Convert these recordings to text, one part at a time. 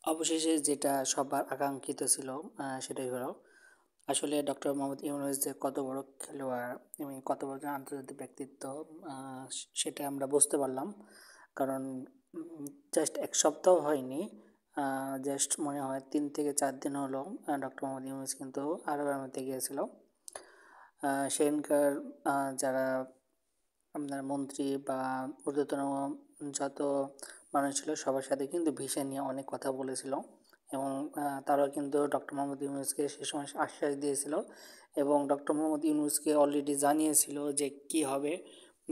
অবশেষে যেটা সবার আকাঙ্ক্ষিত ছিল সেটাই হলো। আসলে ডক্টর মোহাম্মদ ইউনূস যে কত বড় খেলোয়াড় এবং কত বড় আন্তর্জাতিক ব্যক্তিত্ব, সেটা আমরা বুঝতে পারলাম। কারণ জাস্ট ১ সপ্তাহ হয়নি, জাস্ট মনে হয় ৩ থেকে ৪ দিন হলো ডক্টর মোহাম্মদ ইউনূস কিন্তু আরব আমিরাতে গিয়েছিল। সেখানকার যারা আপনার মন্ত্রী বা ঊর্ধ্বতন যত মানুষ ছিল সবার সাথে কিন্তু ভিসা নিয়ে অনেক কথা বলেছিল এবং তারাও কিন্তু ডক্টর মোহাম্মদ ইউনূসকে সে সময় আশ্বাস দিয়েছিল এবং ডক্টর মোহাম্মদ ইউনূসকে অলরেডি জানিয়েছিল যে কী হবে,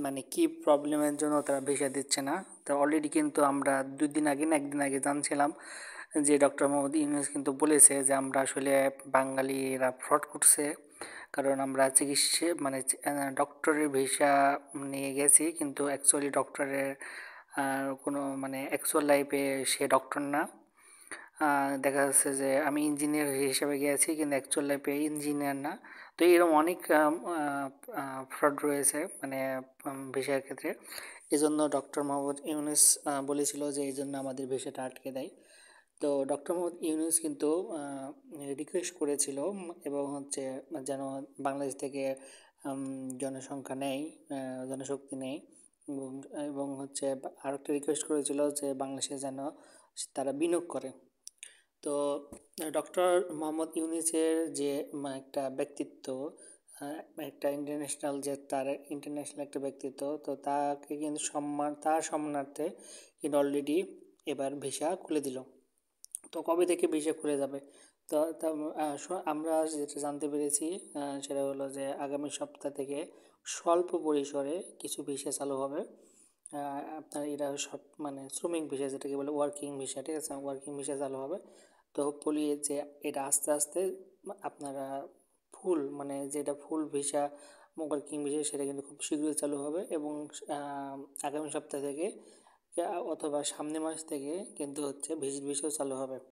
মানে কী প্রবলেমের জন্য তারা ভিসা দিচ্ছে না। তো অলরেডি কিন্তু আমরা ২ দিন আগে না ১ দিন আগে জানছিলাম যে ডক্টর মোহাম্মদ ইউনূস কিন্তু বলেছে যে আমরা আসলে বাঙালিরা ফ্রড করছে। কারণ আমরা চিকিৎসা মানে ডক্টরের ভিসা নিয়ে গেছি কিন্তু অ্যাকচুয়ালি ডক্টরের কোনো মানে অ্যাকচুয়াল লাইফে সে ডক্টর না। দেখা যাচ্ছে যে আমি ইঞ্জিনিয়ার হিসেবে গিয়েছি কিন্তু অ্যাকচুয়াল লাইফে ইঞ্জিনিয়ার না। তো এরকম অনেক ফ্রড রয়েছে মানে ভিসার ক্ষেত্রে। এজন্য ডক্টর মোহাম্মদ ইউনূস বলেছিল যে এই জন্য আমাদের ভিসাটা আটকে দেয়। তো ডক্টর মোহাম্মদ ইউনূস কিন্তু রিকোয়েস্ট করেছিল এবং হচ্ছে যেন বাংলাদেশ থেকে জনসংখ্যা নেয়, জনশক্তি নেয় এবং এবং হচ্ছে আরেকটা রিকোয়েস্ট করেছিল যে বাংলাদেশে যেন তারা বিনিয়োগ করে। তো ডক্টর মোহাম্মদ ইউনূসের যে একটা ব্যক্তিত্ব, একটা ইন্টারন্যাশনাল যে তার ইন্টারন্যাশনাল একটা ব্যক্তিত্ব, তো তাকে কিন্তু তার সম্মানার্থে কিন্তু অলরেডি এবার ভিসা খুলে দিল। তো কবে থেকে ভিসা খুলে যাবে? তো আমরা যেটা জানতে পেরেছি সেটা হলো যে আগামী সপ্তাহ থেকে স্বল্প পরিসরে কিছু ভিসা চালু হবে। আপনার এটা সব মানে শ্রমিক ভিসা যেটাকে বলে ওয়ার্কিং ভিসা, ঠিক আছে? ওয়ার্কিং ভিসা চালু হবে। তো হোপফুলি যে এটা আস্তে আস্তে আপনারা ফুল মানে যেটা ফুল ভিসা ওয়ার্কিং ভিসা সেটা কিন্তু খুব শীঘ্রই চালু হবে এবং আগামী সপ্তাহ থেকে অথবা সামনের মাস থেকে কিন্তু হচ্ছে ভিজিট ভিসাও চালু হবে।